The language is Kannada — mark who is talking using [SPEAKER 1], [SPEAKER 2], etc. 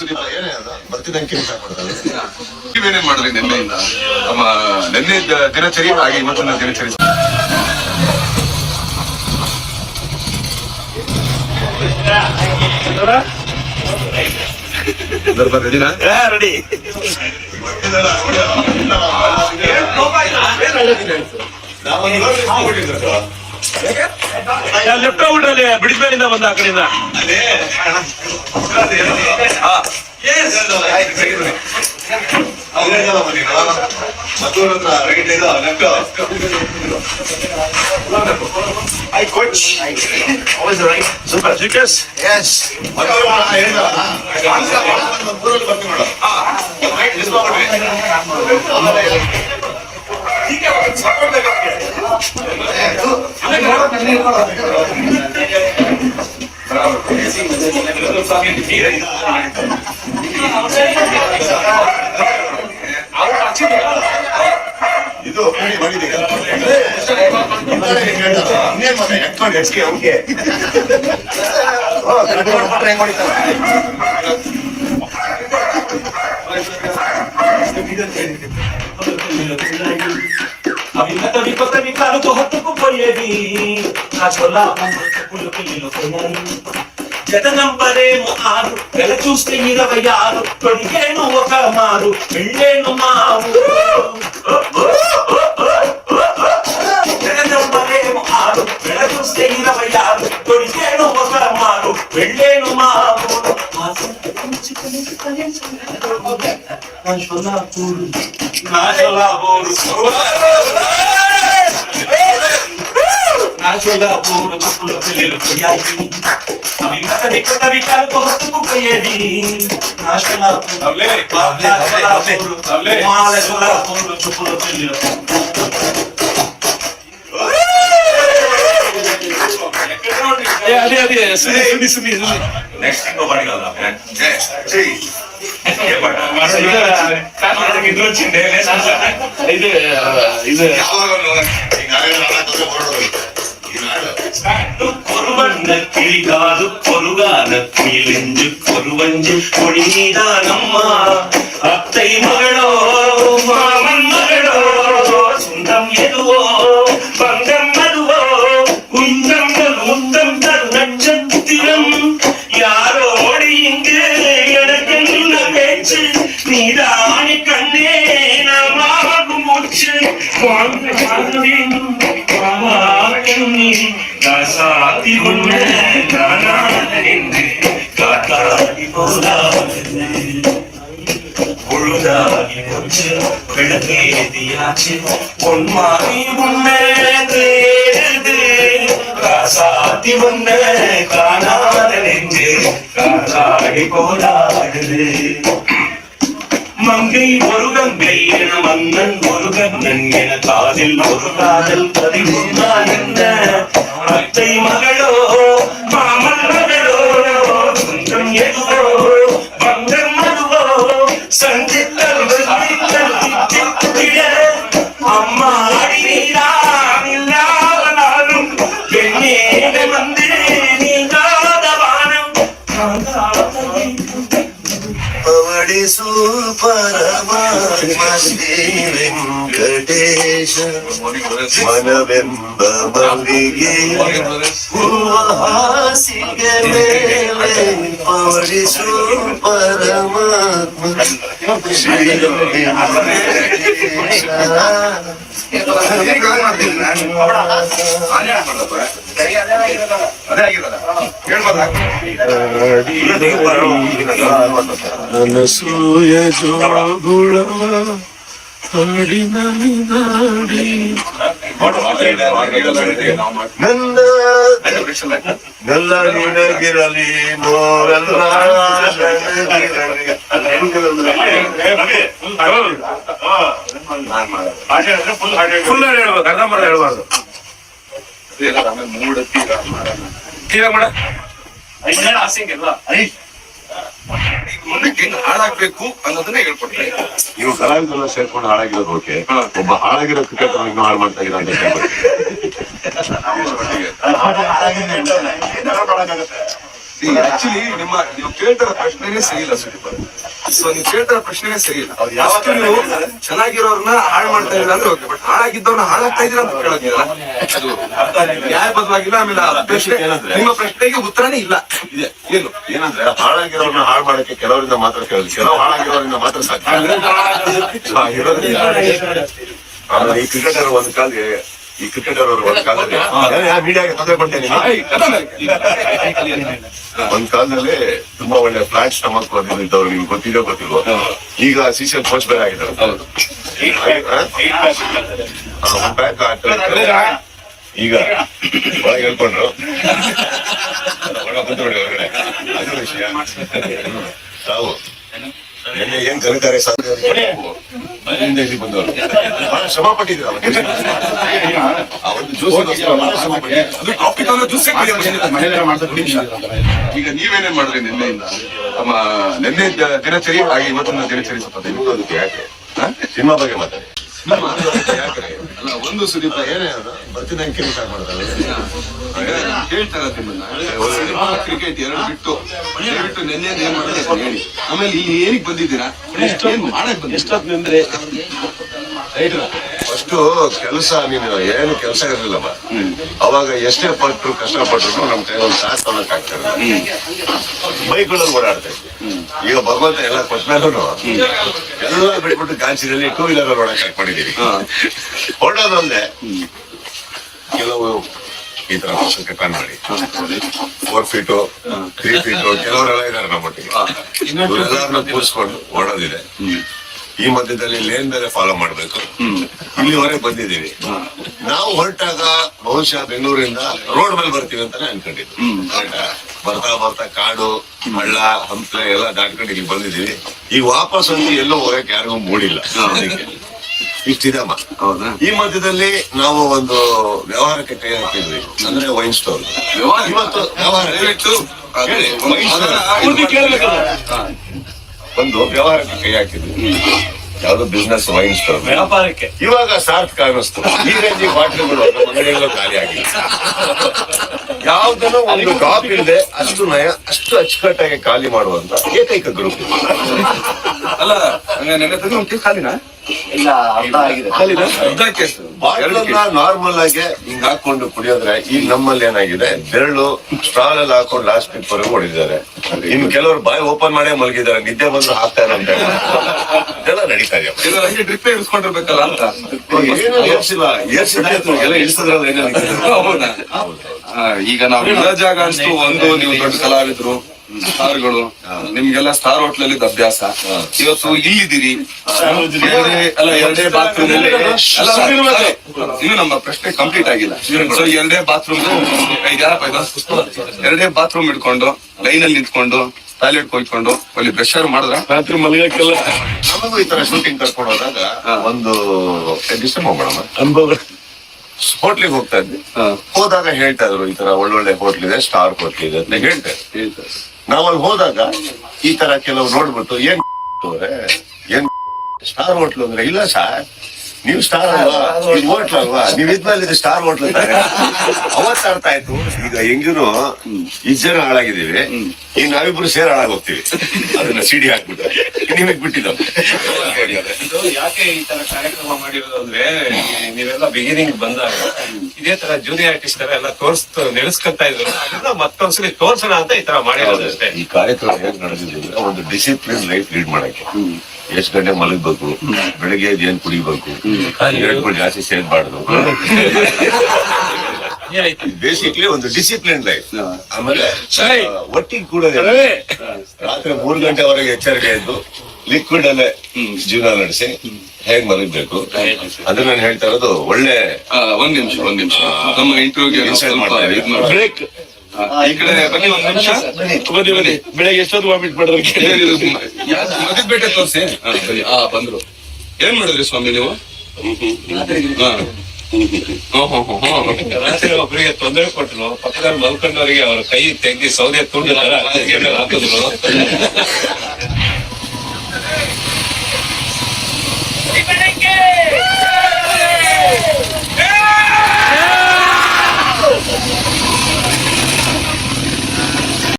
[SPEAKER 1] ಸುದೀಪ ಏನೇ ಅದ ಬರ್ತಿದ್ದಂಗೆ
[SPEAKER 2] ನೀವೇನೇನ್ ಮಾಡಿದ್ರಿ ನಿನ್ನೆಯಿಂದ ನಮ್ಮ ನಿನ್ನೆ ದಿನಚರಿ ಹಾಗೆ ಇವತ್ತಿನ ದಿನಚರಿ?
[SPEAKER 3] ರೆಡಿ ಲೆಫ್ಟ್ ಔಟ್ರಲ್ಲಿ ಬಿಡಿಸ್ಮೇಲಿಂದ ಬಂದ ಆ ಕಡೆಯಿಂದ
[SPEAKER 1] ಇದು
[SPEAKER 3] జతనంబరేమో 6 వెల చూస్తే 26 కొడికేను ఒక మారు వెళ్ళేను మాము జతనంబరేమో 6 వెల చూస్తే 26 కొడికేను ఒక మారు వెళ్ళేను మాము ಕಿಳಿಗಾಲು ಕೊರುಗಾಲ ಕೀಲೆಂಜು ಕೊರುವಂಜು ಕೊಡಿದಾನಮ್ಮ ಅತ್ತೈ ಮಗಳೋ ಮಾಮನ್ ಮಗಳೋ ಸುಂದಂ ಎದುವೋ ಬಂಗಂ ಮದುವೋ குந்தங்கள் முத்தம் தரு நட்சத்திரம் யாரோடு இங்கு எனக்கு பேச்சு நீதானி கண்ணே நாமாகும் மூச்சு காசாத்தி உன்ன காணாதென்று காத்தாடி போலாது பொழுதாகி போச்சு விளக்கேதியாச்சு பொன்மாரி உன்னை தேடுது காசாத்தி உன்ன காணாதென்று காத்தாடி போலாடுது மங்கை ஒரு கங்கை என மன்னன் ஒரு கண்ணன் என காதில் ஒரு காதல் பதிவுதான் என்ன அத்தை மகளோ மாமன் மகளோ சுந்தம் எதுவோ பந்தம் மதுவோ சந்தித்தல் அம்மா அடிநீரான் இல்லாத நாளும் பெண்ணேட வந்து நீங்காத வானம்
[SPEAKER 4] ಅವಡಿ ಸೂಪರಮಾತ್ಮ ಶ್ರೀ ವೆಂಕಟೇಶ ಮನವೆಂಬ ಮಲ್ಲಿಗೆ ಹೂವ ಹಾಸಿಗೆ ಮೇಲೆ ಅವಡಿ ಸೂಪರಮಾತ್ಮ ಶ್ರೀ ವೆಂಕಟೇಶ ಅನಸೂಯ ಜೋಗುಳವ ಹಾಡಿನಲ್ಲಿ ನಾಡಿ ನನ್ನ ನಿನಗಿರಲಿ ನೋವೆಲ್ಲ
[SPEAKER 3] ಫುಲ್ ಹೇಳ್ಬೇಕು ಅರ್ಧಂಬರ್ಧ ಹೇಳ್ಬಾರ್ದು
[SPEAKER 2] ಮುಂದಕ್ಕೆ ಹೆಂಗ್ ಹಾಳಾಗ್ಬೇಕು ಅನ್ನೋದನ್ನ ಹೇಳ್ಕೊಡ್ತಾರೆ.
[SPEAKER 1] ನೀವು ಕಲಾವಿದರೆಲ್ಲ ಸೇರ್ಕೊಂಡು ಹಾಳಾಗಿರೋದು ಓಕೆ, ಒಬ್ಬ ಹಾಳಾಗಿರೋ ಕ್ರಿಕೆಟ್ ಇನ್ನೂ ಹಾಳು ಮಾಡ್ತಾ ಇರೋ ಅಂತ
[SPEAKER 2] ಆಕ್ಚುಲಿ ನೀವು ಕೇಳ್ತಾರ ಪ್ರಶ್ನೆನೇ ಸರಿ ಇಲ್ಲ ಸುದೀಪ್. ಸೊ ನೀವು ಕೇಳ್ತಾರ ಪ್ರಶ್ನೆನೇ ಸರಿ ಇಲ್ಲ. ಯಾವತ್ತೂ ನೀವು ಚೆನ್ನಾಗಿರೋರ್ನ ಹಾಳು ಮಾಡ್ತಾ ಇದ್ದೀರಾ ಅಂದ್ರೆ ಓಕೆ, ಬಟ್ ಹಾಳಾಗಿದ್ದವ್ರನ್ನ ಹಾಳಾಗ್ತಾ ಇದೀರಾ ಅಂತ ಕೇಳೋದಿಲ್ಲ, ಅದು ನ್ಯಾಯಬದ್ಧವಾಗಿಲ್ಲ. ಆಮೇಲೆ ಆ ಪ್ರಶ್ನೆ, ನಿಮ್ಮ ಪ್ರಶ್ನೆಗೆ ಉತ್ತರನೇ ಇಲ್ಲ. ಇದೆ ಏನು
[SPEAKER 1] ಏನಂದ್ರೆ ಹಾಳಾಗಿರೋರ್ನ ಹಾಳು ಮಾಡಕ್ಕೆ ಕೆಲವರಿಂದ ಮಾತ್ರ ಕೇಳಿದ್ರು, ಕೆಲವು ಹಾಳಾಗಿರೋರಿಂದ ಮಾತ್ರ ಸಾಧ್ಯ. ಆಮೇಲೆ ಈ ಕ್ರಿಕೆಟರ್ ಒಂದ್ ಅವರು ಒಂದ್ ಕಾಲದಲ್ಲಿ ಮೀಡಿಯಾಗೆ ತೊಂದರೆ ಕೊಡ್ತೇನೆ. ಒಂದ್ ಕಾಲದಲ್ಲಿ ತುಂಬಾ ಒಳ್ಳೆ ಫ್ಲಾಟ್ ಸ್ಟಮಕ್ ಬಂದಿದ್ದವ್ರು, ನಿಮ್ಗೆ ಗೊತ್ತಿದೋ ಗೊತ್ತಿಲ್ವೋ, ಈಗ ಸೀಸನ್ ಕೋಚ್ ಬೇರೆ ಆಗಿದ್ದಾರೆ. ಒಂದ್ ಪ್ಯಾಕ್ ಈಗ ಒಳಗೆ ಹೇಳ್ಕೊಂಡ್ರು ಹೊರಗಡೆ. ಅದು ವಿಷಯ. ತಾವು ನಿನ್ನೆ ಏನ್ ಕಲಿತಾರೆ ಅಲ್ಲಿಂದ ಇಲ್ಲಿ ಬಂದವರು ಬಹಳ ಶ್ರಮ ಪಟ್ಟಿದ್ರು. ಒಂದು ಜ್ಯೂಸ್
[SPEAKER 2] ಈಗ ನೀವೇನೇನ್ ಮಾಡಿದ್ರಿ ನಿನ್ನೆಯಿಂದ? ನಮ್ಮ ನಿನ್ನೆ ದಿನಚರಿ ಹಾಗೆ ಇವತ್ತಿನ ದಿನಚರಿ ಸ್ವಲ್ಪ
[SPEAKER 1] ನಿಮ್ಗೆ ಯಾಕೆ ಸಿನಿಮಾ ಬಗ್ಗೆ ಮಾತಾಡಿ. ಯಾಕೆ
[SPEAKER 2] ಅಲ್ಲ, ಒಂದು ಸುದೀಪ
[SPEAKER 1] ಏನೇ ಬರ್ತೀನಿ ಸ್ಟಾರ್ಟ್ ಮಾಡ್ತಾರೆ.
[SPEAKER 2] ಹೇಳ್ತಾರ ನಿಮ್ಮನ್ನ ಕ್ರಿಕೆಟ್ ಎರಡು ಬಿಟ್ಟು ದಯವಿಟ್ಟು ನಿನ್ನೆ ಏನ್ ಮಾಡಿದ್ರೆ ಹೇಳಿ. ಆಮೇಲೆ ಇಲ್ಲಿ ಏನಿಗೆ ಬಂದಿದ್ದೀರಾ, ಏನ್ ಮಾಡಕ್ ಬಂದ್ರೆ
[SPEAKER 1] ಫಸ್ಟ್ ಕೆಲಸ, ನೀನು ಏನು ಕೆಲಸ ಇರಲಿಲ್ಲಮ್ಮ. ಅವಾಗ ಎಷ್ಟೇ ಪಟ್ರು ಕಷ್ಟಪಟ್ರು ನಮ್ ಕೈ ಒಂದು ಸಾಥ್ ತೊಗೊಳಕ್ ಆಗ್ತಾರೆ. ಬೈಕ್ಗಳಲ್ಲಿ ಓಡಾಡ್ತಾ ಇದ್ವಿ. ಈಗ ಭಗವಂತ ಎಲ್ಲ ಕೊಟ್ಮೇಲೂ ಎಲ್ಲ ಬಿಟ್ಬಿಟ್ಟು ಗಾಂಚಿನಲ್ಲಿ ಟೂ ವೀಲರ್ ಓಡಾಕ್ ಹಾಕೊಂಡಿದೀವಿ. ಹೊರಡೋದಲ್ಲದೆ ಕೆಲವು ಈ ತರ ವರ್ಷಕ್ಕೆ ಪ್ಲಾನ್ ಮಾಡಿ 4 ಫೀಟು 3 ಫೀಟು ಕೆಲವರೆಲ್ಲ ಇದಾರೆ ನಮ್ಮೊಟ್ಟಿಗೆ. ಎಲ್ಲರನ್ನ ಕೂರಿಸ್ಕೊಂಡು ಓಡೋದಿದೆ. ಈ ಮಧ್ಯದಲ್ಲಿ ಲೇನ್ ಬೇರೆ ಫಾಲೋ ಮಾಡ್ಬೇಕು. ಇಲ್ಲಿವರೆಗೆ ಬಂದಿದ್ದೀವಿ. ನಾವು ಹೊರಟಾಗ ಬಹುಶಃ ಬೆಂಗಳೂರಿಂದ ರೋಡ್ ಮೇಲೆ ಬರ್ತೀವಿ ಅಂತಾನೆ ಅನ್ಕೊಂಡಿದ್ವಿ. ಬರ್ತಾ ಬರ್ತಾ ಕಾಡು ಹಳ್ಳ ಹಂಪಲೆ ಎಲ್ಲ ದಾಟ್ಕೊಂಡು ಇಲ್ಲಿ ಬಂದಿದ್ದೀವಿ. ಈಗ ವಾಪಸ್ ಅಂತೂ ಎಲ್ಲೋ ಹೋಗಕ್ಕೆ ಯಾರಿಗೂ ಮೂಡಿಲ್ಲ. ಇಷ್ಟಿದಮ್ಮ. ಈ ಮಧ್ಯದಲ್ಲಿ ನಾವು ಒಂದು ವ್ಯವಹಾರಕ್ಕೆ ಕೈ ಹಾಕಿದ್ವಿ, ಅಂದ್ರೆ ವೈನ್ ಸ್ಟೋರ್. ಇವತ್ತು ಒಂದು ವ್ಯವಹಾರಕ್ಕೆ ಕೈ ಹಾಕಿದ್ವಿ, ಯಾವ್ದು ಬಿಸ್ನೆಸ್ ವೈನ್ ಸ್ಟೋರ್ ವ್ಯಾಪಾರಕ್ಕೆ. ಇವಾಗ ಸಾರ್ಥಕ ಅನ್ನಿಸ್ತು. ಈ ರೇಂಜ್ ಬಾಟ್ಲಿಗಳು ನಮ್ಮ ಅಂಗಡಿಯಲ್ಲೂ ಖಾಲಿ ಆಗಿಲ್ಲ. ಯಾವ್ದನ್ನು ಒಂದು ಟಾಪ್ ಇಲ್ಲದೆ ಅಷ್ಟು ನಯ ಅಷ್ಟು ಅಚ್ಚುಕಟ್ಟಾಗಿ ಖಾಲಿ ಮಾಡುವಂತ ಏಕೈಕ ಗ್ರೂಪ್.
[SPEAKER 2] ಅಲ್ಲ, ನೆನ್ನೆ ತಂದು ಒಂದು ಕೇಸ್ ಖಾಲಿನಾ?
[SPEAKER 1] ನಾರ್ಮಲ್ ಆಗಿ ಹಿಂಗ್ ಹಾಕೊಂಡು ಕುಡಿಯೋದ್ರೆ ಈಗ ನಮ್ಮಲ್ಲಿ ಏನಾಗಿದೆ, ಬೆರಳು ಸ್ಟಾಲ್ ಅಲ್ಲಿ ಹಾಕೊಂಡು ಲಾಸ್ಟ್ ಪೀಕ್ ವರೆಗೂ ಹೊಡಿದ್ದಾರೆ. ಇನ್ನು ಕೆಲವರು ಬಾಯಿ ಓಪನ್ ಮಾಡೇ ಮಲಗಿದ್ದಾರೆ, ನಿದ್ದೆ ಬಂದು ಹಾಕ್ತಾ ಇಲ್ಲ ಅಂತ ಎಲ್ಲ ನಡೀತಾ ಇದೆ.
[SPEAKER 2] ಡ್ರಿಪ್ ಇರಿಸ್ಕೊಂಡಿರ್ಬೇಕಲ್ಲ ಅಂತ
[SPEAKER 1] ಏನು ಏರ್ಸಿಲ್ಲ, ಏರ್ಸಿದಾಯ್ತು ಎಲ್ಲ ಇಳಿಸಿದ್ರಲ್ಲ.
[SPEAKER 2] ಈಗ ನಾವು ಇರೋ ಜಾಗ ಅನ್ಸ್ತು. ಒಂದು, ನೀವು ದೊಡ್ಡ ಕಲಾವಿದ್ರು, ಸ್ಟಾರ್ಗಳು, ನಿಮ್ಗೆಲ್ಲ ಸ್ಟಾರ್ ಹೋಟ್ಲಲ್ಲಿ ಅಭ್ಯಾಸ. ಇವತ್ತು ಇಲ್ಲಿದ್ದೀರಿ, ಎರಡೇ ಬಾತ್ರೂಮ್. ಇನ್ನು ನಮ್ಮ ಪ್ರಶ್ನೆ ಕಂಪ್ಲೀಟ್ ಆಗಿಲ್ಲ. ಸೊ ಎರಡೇ ಬಾತ್ರೂಮ್, ಎರಡೇ ಬಾತ್ರೂಮ್ ಇಟ್ಕೊಂಡು ಲೈನ್ ಅಲ್ಲಿ ನಿಂತ್ಕೊಂಡು ಟಾಯ್ಲೆಟ್ ಹೋಗ್ಕೊಂಡು ಅಲ್ಲಿ ಬ್ರಷರ್ ಮಾಡಿದ್ರ
[SPEAKER 1] ರಾತ್ರಿ ಮಲಗಕ್ಕೆಲ್ಲ. ನಮಗೂ ಈ ತರ ಶೂಟಿಂಗ್ ಕರ್ಕೊಂಡು ಹೋದಾಗ ಒಂದು ಡಿಸ್ಟರ್ಬ್ ಮಾಡೋಣ ಅನುಭವ. ಹೋಟ್ಲಿಗೆ ಹೋಗ್ತಾ ಇದ್ವಿ. ಹೋದಾಗ ಹೇಳ್ತಾ ಇದ್ರು ಈ ತರ ಒಳ್ಳೊಳ್ಳೆ ಹೋಟ್ಲ್ ಇದೆ, ಸ್ಟಾರ್ ಹೋಟ್ಲ್ ಇದೆ ಅಂತ ಹೇಳ್ತಾರೆ. ನಾವಲ್ಲಿ ಹೋದಾಗ ಈ ತರ ಕೆಲವು ನೋಡ್ಬಿಟ್ಟು ಏನ್ ಸ್ಟಾರ್ ಹೋಟ್ಲು ಅಂದ್ರೆ, ಇಲ್ಲ ಸರ್ ನೀವು ಸ್ಟಾರ್ ಅಲ್ವಾ, ನೀವು ಹೋಟ್ಲ್ ಅಲ್ವಾ, ನೀವ್ ಇದ್ಮೇಲೆ ಇದು ಸ್ಟಾರ್ ಹೋಟ್ಲ್ ಅಂತಾರೆ. ಅವತ್ತು ಅರ್ಥ ಆಯ್ತು. ಈಗ ಹೆಂಗಿನೂ ಇಷ್ಟು ಜನ ಹಾಳಾಗಿದ್ದೀವಿ, ಈಗ ನಾವಿಬ್ರು ಸೇರ್ ಹಾಳಾಗೋಗ್ತೀವಿ. ಅದನ್ನ ಸಿಡಿ ಹಾಕ್ಬಿಟ್ಟು ನಿಮಗ್ ಬಿಟ್ಟಿದ್ದಾವೆ.
[SPEAKER 5] ಯಾಕೆ ಈ ತರ ಕಾರ್ಯಕ್ರಮ ಮಾಡಿರೋದು ಅಂದ್ರೆ, ನೀವೆಲ್ಲ ಬಿಗಿನಿಂಗ್ ಬಂದಾಗ ಇದೇ ತರ ಜೂನಿಯರ್ ಆರ್ಟಿಸ್ಟ್ ಎಲ್ಲ ನಿಲ್ಲಿಸ್ಕೊಂತ ಇದ್ರು. ಅದನ್ನ ಮತ್ತೊಂದ್ಸಲಿ ತೋರ್ಸೋಣ ಅಂತ ಈ ತರ ಮಾಡಿರೋದು ಅಷ್ಟೇ.
[SPEAKER 1] ಈ ಕಾರ್ಯಕ್ರಮ ಹೇಗ್ ನಡೆದಿದ್ರೆ, ಒಂದು ಡಿಸಿಪ್ಲಿನ್ ಲೈಫ್ ಲೀಡ್ ಮಾಡಕ್ಕೆ ಎಷ್ಟ್ ಗಂಟೆ ಮಲಗಬೇಕು, ಬೆಳಗ್ಗೆ ಏನ್ ಕುಡಿಬೇಕು, ಜಾಸ್ತಿ ಸೇರ್ಬಾರ್ದು. ಬೇಸಿಕ್ಲಿ ಒಂದು ಡಿಸಿಪ್ಲಿನ್ ಲೈಫ್. ಆಮೇಲೆ ಒಟ್ಟಿಗೆ ಕೂಡ ರಾತ್ರಿ 3 ಗಂಟೆವರೆಗೆ ಎಚ್ಚರಿಕೆ ಇದ್ದು ಲಿಕ್ವಿಡ್ ಅಲ್ಲೇ ಜೀವನ ನಡೆಸಿ ಹೇಗ್ ಮಲಗಬೇಕು ಅಂದ್ರೆ ನಾನು ಹೇಳ್ತಾ ಇರೋದು. ಒಳ್ಳೆ
[SPEAKER 2] ಒಂದ್ ನಿಮಿಷ ನಮ್ಮ ಇಂಟರ್ವ್ಯೂಗೆ
[SPEAKER 1] ಇನ್ಸೈಡ್ ಮಾಡ್ತಾ ಇದ್ದೀವಿ.
[SPEAKER 2] ಬ್ರೇಕ್. ಈ ಕಡೆ ಬನ್ನಿ, ಒಂದ್ ನಿಮಿಷ ಬನ್ನಿ.
[SPEAKER 5] ಬೆಳಗ್ಗೆ ಎಷ್ಟೊತ್ತು ವಾಮಿಟ್ ಮಾಡಿದ್ರೆ
[SPEAKER 2] ಮಗದ್ಬೇಟೆ ತೋರ್ಸಿ. ಬಂದ್ರು. ಏನ್ ಮಾಡಿದ್ರಿ ಸ್ವಾಮಿ ನೀವು?
[SPEAKER 5] ರಾತ್ರಿ ಒಬ್ಬರಿಗೆ ತೊಂದರೆ ಕೊಟ್ಟರು. ಪಕ್ಕದಲ್ಲಿ ಮಲ್ಕೊಂಡವರಿಗೆ ಅವ್ರ ಕೈ ತೆಗ್ದಿ ಸೌದೆ ತುಂಡು ಹಾಕಿದ್ರು.